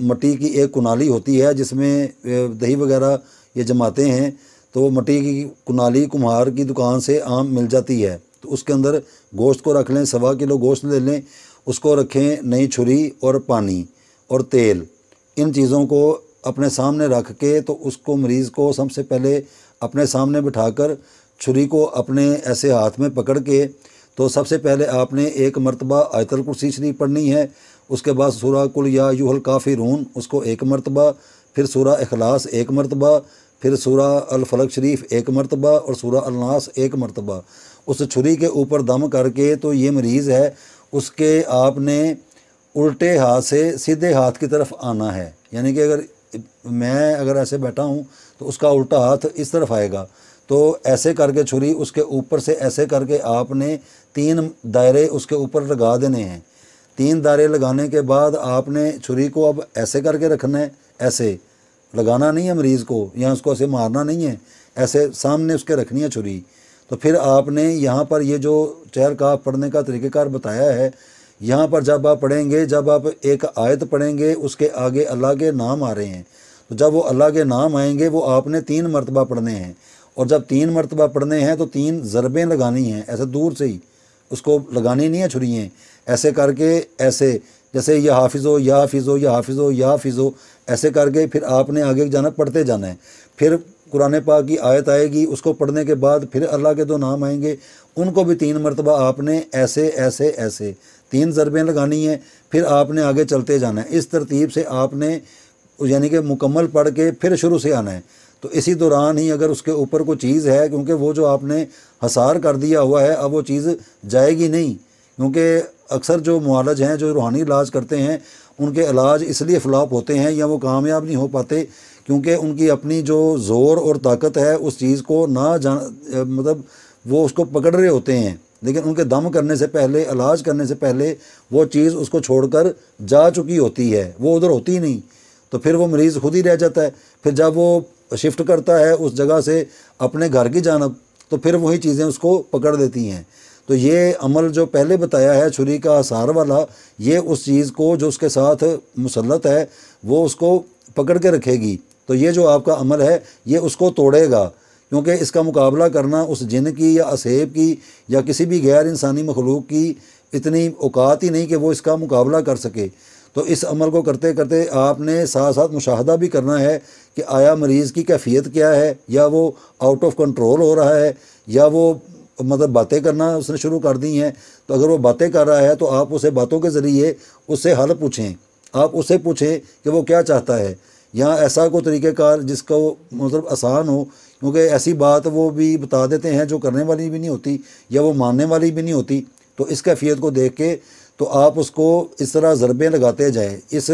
مٹی کی ایک کنالی ہوتی ہے جس میں دہی وغیرہ یہ جماتے ہیں، تو وہ مٹی کی کنالی کمہار کی دکان سے عام مل جاتی ہے، تو اس کے اندر گوشت کو رکھ لیں، 1.25 کلو گوشت لے لیں، اس کو رکھیں، نئی چھری اور پانی اور تیل، ان چیزوں کو اپنے سامنے رکھ کے تو اس کو مریض کو سب سے پہلے اپنے سامنے بٹھا کر چھری کو اپنے ایسے ہاتھ میں پکڑ کے تو سب سے پہلے آپ نے 1 مرتبہ آیت الکرسی شریف پڑھنی ہے، اس کے بعد سورہ قل یا ایھا الکافرون اس کو 1 مرتبہ، پھر سورہ اخلاص 1 مرتبہ، پھر سورہ الفلق شریف 1 مرتبہ اور سورہ الناس 1 مرتبہ اس چھری کے اوپر دم کر کے تو یہ مریض ہے اس کے آپ نے الٹے ہاتھ سے سیدھے ہاتھ کی طرف آنا ہے، یعنی کہ اگر ایسے بیٹھا ہوں تو اس کا الٹا ہاتھ اس طرف آئے گا، تو ایسے کر کے چھری اس کے اوپر سے ایسے کر کے آپ نے 3 دائرے اس کے اوپر لگا دینے ہیں۔ 3 دائرے لگانے کے بعد آپ نے چھری کو اب ایسے کر کے رکھنا ہے، ایسے لگانا نہیں ہے مریض کو، یا اس کو ایسے مارنا نہیں ہے، ایسے سامنے اس کے رکھنی ہے چھری۔ تو پھر آپ نے یہاں پر یہ جو چہر کاف پڑھنے کا طریقہ کار بتایا ہے، یہاں پر جب آپ پڑھیں گے، جب آپ ایک آیت پڑھیں گے اس کے آگے اللہ کے نام آ رہے ہیں، تو جب وہ اللہ کے نام آئیں گے وہ آپ نے 3 مرتبہ پڑھنے ہیں، اور جب 3 مرتبہ پڑھنے ہیں تو 3 ضربیں لگانی ہیں، ایسے دور سے ہی اس کو لگانی نہیں ہے چھرییں، ایسے کر کے ایسے جیسے یا حافظ ہو یا حافظ ہو یا حافظ ہو یا حافظ ہو، ایسے کر کے پھر آپ نے آگے جانا، پڑھتے جانا ہے۔ پھر قرآن پاک کی آیت آئے گی، اس کو پڑھنے کے بعد پھر اللہ کے 2 نام آئیں گے، ان کو بھی 3 مرتبہ آپ نے ایسے ایسے ایسے 3 ضربیں لگانی ہیں، پھر آپ نے آگے چلتے جانا ہے۔ اس ترتیب سے آپ نے یعنی کہ مکمل پڑھ کے پھر شروع سے آنا ہے۔ تو اسی دوران ہی اگر اس کے اوپر کوئی چیز ہے، کیونکہ وہ جو آپ نے حصار کر دیا ہوا ہے اب وہ چیز جائے گی نہیں، کیونکہ اکثر جو معالج ہیں جو روحانی علاج کرتے ہیں ان کے علاج اس لیے فلاپ ہوتے ہیں یا وہ کامیاب نہیں ہو پاتے، کیونکہ ان کی اپنی جو زور اور طاقت ہے اس چیز کو مطلب وہ اس کو پکڑ رہے ہوتے ہیں، لیکن ان کے دم کرنے سے پہلے، علاج کرنے سے پہلے وہ چیز اس کو چھوڑ کر جا چکی ہوتی ہے، وہ ادھر ہوتی نہیں، تو پھر وہ مریض خود ہی رہ جاتا ہے۔ پھر جب وہ شفٹ کرتا ہے اس جگہ سے اپنے گھر کی جانب تو پھر وہی چیزیں اس کو پکڑ دیتی ہیں۔ تو یہ عمل جو پہلے بتایا ہے چھری کا حصار والا، یہ اس چیز کو جو اس کے ساتھ مسلط ہے وہ اس کو پکڑ کے رکھے گی، تو یہ جو آپ کا عمل ہے یہ اس کو توڑے گا، کیونکہ اس کا مقابلہ کرنا اس جن کی یا اسیب کی یا کسی بھی غیر انسانی مخلوق کی اتنی اوقات ہی نہیں کہ وہ اس کا مقابلہ کر سکے۔ تو اس عمل کو کرتے کرتے آپ نے ساتھ ساتھ مشاہدہ بھی کرنا ہے کہ آیا مریض کی کیفیت کیا ہے، یا وہ آؤٹ آف کنٹرول ہو رہا ہے، یا وہ مطلب باتیں کرنا اس نے شروع کر دی ہیں۔ تو اگر وہ باتیں کر رہا ہے تو آپ اسے باتوں کے ذریعے اس سے حل پوچھیں، آپ اس سے پوچھیں کہ وہ کیا چاہتا ہے، یا ایسا کوئی طریقہ کار جس کو مطلب آسان ہو، کیونکہ ایسی بات وہ بھی بتا دیتے ہیں جو کرنے والی بھی نہیں ہوتی یا وہ ماننے والی بھی نہیں ہوتی۔ تو اس کیفیت کو دیکھ کے تو آپ اس کو اس طرح ضربیں لگاتے جائیں۔ اس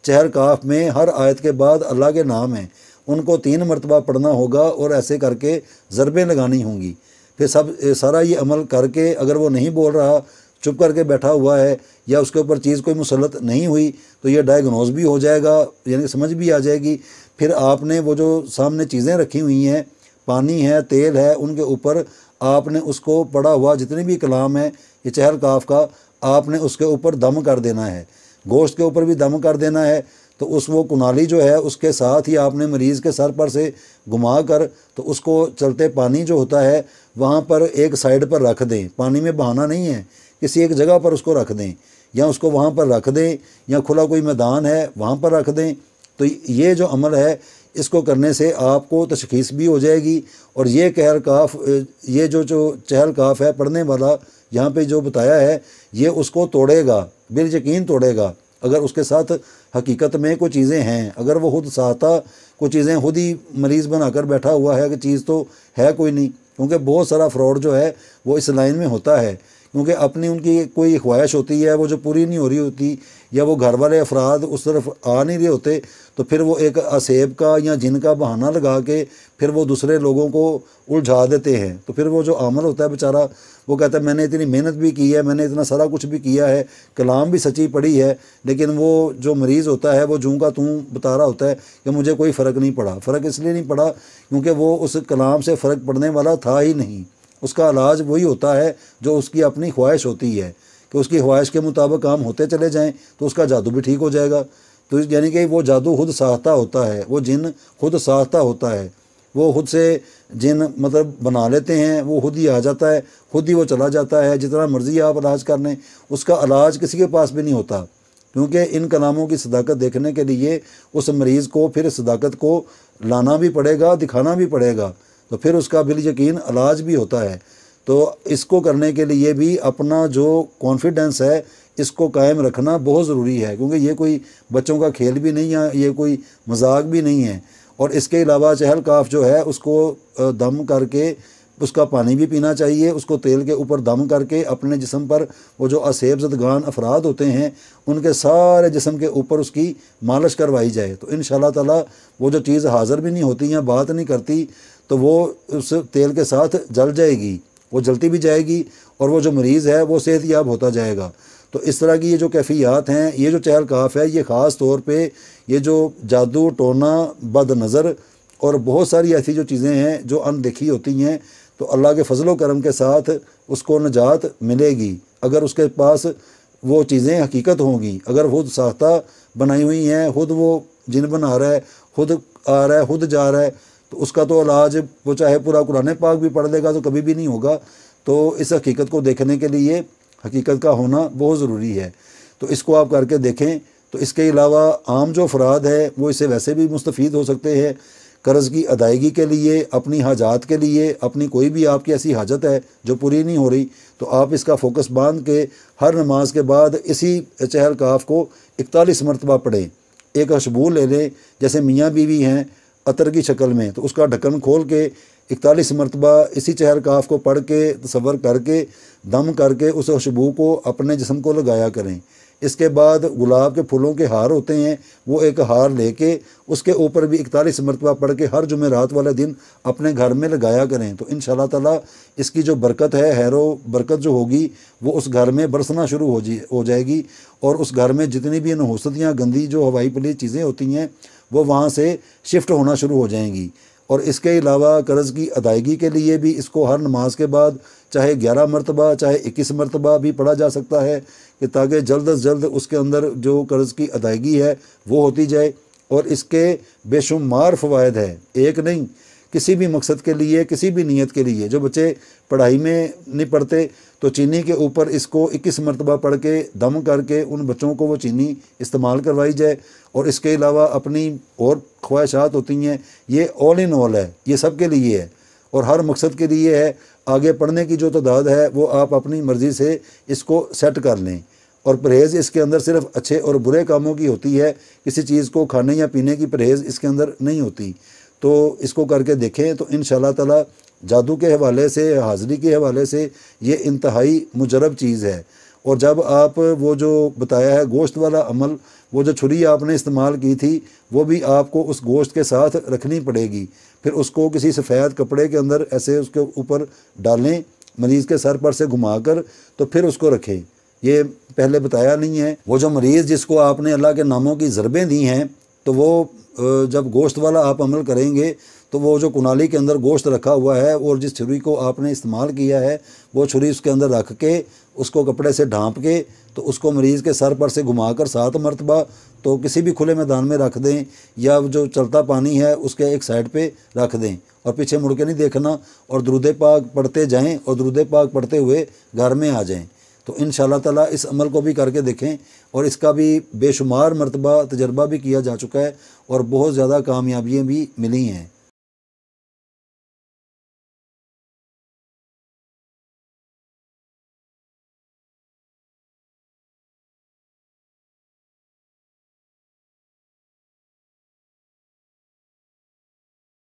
چہر کاف میں ہر آیت کے بعد اللہ کے نام ہیں، ان کو 3 مرتبہ پڑھنا ہوگا اور ایسے کر کے ضربیں لگانی ہوں گی۔ پھر سارا یہ عمل کر کے اگر وہ نہیں بول رہا، چپ کر کے بیٹھا ہوا ہے، یا اس کے اوپر چیز کوئی مسلط نہیں ہوئی، تو یہ ڈائگنوز بھی ہو جائے گا، یعنی سمجھ بھی آ جائے گی۔ پھر آپ نے وہ جو سامنے چیزیں رکھی ہوئی ہیں، پانی ہے، تیل ہے، ان کے اوپر آپ نے اس کو پڑھا ہوا جتنے بھی کلام ہے یہ چہر کاف کا، آپ نے اس کے اوپر دم کر دینا ہے، گوشت کے اوپر بھی دم کر دینا ہے۔ تو وہ کنالی جو ہے اس کے ساتھ ہی آپ نے مریض کے سر پر سے گھما کر تو اس کو چلتے پانی جو ہوتا ہے وہاں پر ایک سائیڈ پر رکھ دیں، پانی میں بہانا نہیں ہے، کسی ایک جگہ پر اس کو رکھ دیں، یا اس کو وہاں پر رکھ دیں، یا کھلا کوئی میدان ہے وہاں پر رکھ دیں۔ تو یہ جو عمل ہے اس کو کرنے سے آپ کو تشخیص بھی ہو جائے گی، اور یہ چہر کاف ہے پڑھنے والا یہاں پہ جو بتایا ہے یہ اس کو توڑے گا، بالیقین توڑے گا۔ اگر اس کے ساتھ حقیقت میں کوئی چیزیں ہیں، اگر وہ خود ساختہ کوئی چیزیں خود ہی مریض بنا کر بیٹھا ہوا ہے کہ چیز تو ہے کوئی نہیں، کیونکہ بہت سارا فراڈ جو ہے وہ اس لائن میں ہوتا ہے، کیونکہ اپنی ان کی کوئی خواہش ہوتی ہے وہ جو پوری نہیں ہو رہی ہوتی، یا وہ گھر والے افراد اس طرف آ نہیں رہے ہوتے، تو پھر وہ ایک اسیب کا یا جن کا بہانہ لگا کے پھر وہ دوسرے لوگوں کو الجھا دیتے ہیں۔ تو پھر وہ جو عامل ہوتا ہے بیچارہ، وہ کہتا ہے میں نے اتنی محنت بھی کی ہے، میں نے اتنا سارا کچھ بھی کیا ہے، کلام بھی سچی پڑھی ہے، لیکن وہ جو مریض ہوتا ہے وہ جوں کا توں بتا رہا ہوتا ہے کہ مجھے کوئی فرق نہیں پڑا۔ فرق اس لیے نہیں پڑا کیونکہ وہ اس کلام سے فرق پڑنے والا تھا ہی نہیں، اس کا علاج وہی ہوتا ہے جو اس کی اپنی خواہش ہوتی ہے کہ اس کی خواہش کے مطابق کام ہوتے چلے جائیں تو اس کا جادو بھی ٹھیک ہو جائے گا۔ تو یعنی کہ وہ جادو خود ساختہ ہوتا ہے، وہ جن خود ساختہ ہوتا ہے، وہ خود سے جن مطلب بنا لیتے ہیں، وہ خود ہی آ جاتا ہے، خود ہی وہ چلا جاتا ہے، جتنا مرضی آپ علاج کر لیں اس کا علاج کسی کے پاس بھی نہیں ہوتا، کیونکہ ان کلاموں کی صداقت دیکھنے کے لیے اس مریض کو پھر صداقت کو لانا بھی پڑے گا، دکھانا بھی پڑے گا، تو پھر اس کا بالیقین علاج بھی ہوتا ہے۔ تو اس کو کرنے کے لیے بھی اپنا جو کانفیڈنس ہے اس کو قائم رکھنا بہت ضروری ہے، کیونکہ یہ کوئی بچوں کا کھیل بھی نہیں ہے، یہ کوئی مذاق بھی نہیں ہے۔ اور اس کے علاوہ چہل کاف جو ہے اس کو دم کر کے اس کا پانی بھی پینا چاہیے، اس کو تیل کے اوپر دم کر کے اپنے جسم پر وہ جو اسیب زدگان افراد ہوتے ہیں ان کے سارے جسم کے اوپر اس کی مالش کروائی جائے، تو انشاءاللہ تعالی وہ جو چیز حاضر بھی نہیں ہوتی یا بات نہیں کرتی تو وہ اس تیل کے ساتھ جل جائے گی، وہ جلتی بھی جائے گی اور وہ جو مریض ہے وہ صحت یاب ہوتا جائے گا۔ تو اس طرح کی یہ جو کیفیات ہیں، یہ جو چہل کاف ہے، یہ خاص طور پہ یہ جو جادو ٹونا بد نظر اور بہت ساری ایسی جو چیزیں ہیں جو اندیکھی ہوتی ہیں، تو اللہ کے فضل و کرم کے ساتھ اس کو نجات ملے گی اگر اس کے پاس وہ چیزیں حقیقت ہوں گی۔ اگر خود ساختہ بنائی ہوئی ہیں، خود وہ جن بنا رہا ہے، خود آ رہا ہے، خود جا رہا ہے، تو اس کا تو علاج وہ چاہے پورا قرآن پاک بھی پڑھ لے گا تو کبھی بھی نہیں ہوگا۔ تو اس حقیقت کو دیکھنے کے لیے حقیقت کا ہونا بہت ضروری ہے، تو اس کو آپ کر کے دیکھیں۔ تو اس کے علاوہ عام جو افراد ہے وہ اسے ویسے بھی مستفید ہو سکتے ہیں، قرض کی ادائیگی کے لیے، اپنی حاجات کے لیے، اپنی کوئی بھی آپ کی ایسی حاجت ہے جو پوری نہیں ہو رہی تو آپ اس کا فوکس باندھ کے ہر نماز کے بعد اسی چہل کاف کو 41 مرتبہ پڑھیں۔ ایک خوشبو لے لیں، جیسے میاں بیوی ہیں عطر کی شکل میں، تو اس کا ڈھکن کھول کے 41 مرتبہ اسی چہل کاف کو پڑھ کے تصور کر کے دم کر کے اس خوشبو کو اپنے جسم کو لگایا کریں۔ اس کے بعد گلاب کے پھولوں کے ہار ہوتے ہیں، وہ ایک ہار لے کے اس کے اوپر بھی 41 مرتبہ پڑھ کے ہر جمعرات والے دن اپنے گھر میں لگایا کریں، تو انشاءاللہ تعالی اس کی جو برکت ہے، خیر و برکت جو ہوگی وہ اس گھر میں برسنا شروع ہو جائے گی، اور اس گھر میں جتنی بھی نحوستیاں گندی جو ہوائی پلیت چیزیں ہوتی ہیں وہ وہاں سے شفٹ ہونا شروع ہو جائیں گی۔ اور اس کے علاوہ قرض کی ادائیگی کے لیے بھی اس کو ہر نماز کے بعد چاہے 11 مرتبہ چاہے 21 مرتبہ بھی پڑھا جا سکتا ہے، کہ تاکہ جلد از جلد اس کے اندر جو قرض کی ادائیگی ہے وہ ہوتی جائے۔ اور اس کے بے شمار فوائد ہیں، ایک نہیں، کسی بھی مقصد کے لیے، کسی بھی نیت کے لیے۔ جو بچے پڑھائی میں نہیں پڑھتے تو چینی کے اوپر اس کو 21 مرتبہ پڑھ کے دم کر کے ان بچوں کو وہ چینی استعمال کروائی جائے۔ اور اس کے علاوہ اپنی اور خواہشات ہوتی ہیں، یہ آل ان آل ہے، یہ سب کے لیے ہے اور ہر مقصد کے لیے ہے۔ آگے پڑھنے کی جو تعداد ہے وہ آپ اپنی مرضی سے اس کو سیٹ کر لیں، اور پرہیز اس کے اندر صرف اچھے اور برے کاموں کی ہوتی ہے، کسی چیز کو کھانے یا پینے کی پرہیز اس کے اندر نہیں ہوتی۔ تو اس کو کر کے دیکھیں تو انشاءاللہ تعالی جادو کے حوالے سے، حاضری کے حوالے سے یہ انتہائی مجرب چیز ہے۔ اور جب آپ وہ جو بتایا ہے گوشت والا عمل، وہ جو چھری آپ نے استعمال کی تھی وہ بھی آپ کو اس گوشت کے ساتھ رکھنی پڑے گی، پھر اس کو کسی سفید کپڑے کے اندر ایسے اس کے اوپر ڈالیں، مریض کے سر پر سے گھما کر، تو پھر اس کو رکھیں۔ یہ پہلے بتایا نہیں ہے۔ وہ جو مریض جس کو آپ نے اللہ کے ناموں کی ضربیں دی ہیں، تو وہ جب گوشت والا آپ عمل کریں گے تو وہ جو کنالی کے اندر گوشت رکھا ہوا ہے اور جس چھری کو آپ نے استعمال کیا ہے وہ چھری اس کے اندر رکھ کے اس کو کپڑے سے ڈھانپ کے تو اس کو مریض کے سر پر سے گھما کر 7 مرتبہ تو کسی بھی کھلے میدان میں رکھ دیں، یا جو چلتا پانی ہے اس کے ایک سائڈ پہ رکھ دیں اور پیچھے مڑ کے نہیں دیکھنا، اور درود پاک پڑھتے جائیں اور درود پاک پڑھتے ہوئے گھر میں آ جائیں۔ تو انشاءاللہ تعالی اس عمل کو بھی کر کے دیکھیں، اور اس کا بھی بے شمار مرتبہ تجربہ بھی کیا جا چکا ہے اور بہت زیادہ کامیابیاں بھی ملی ہیں۔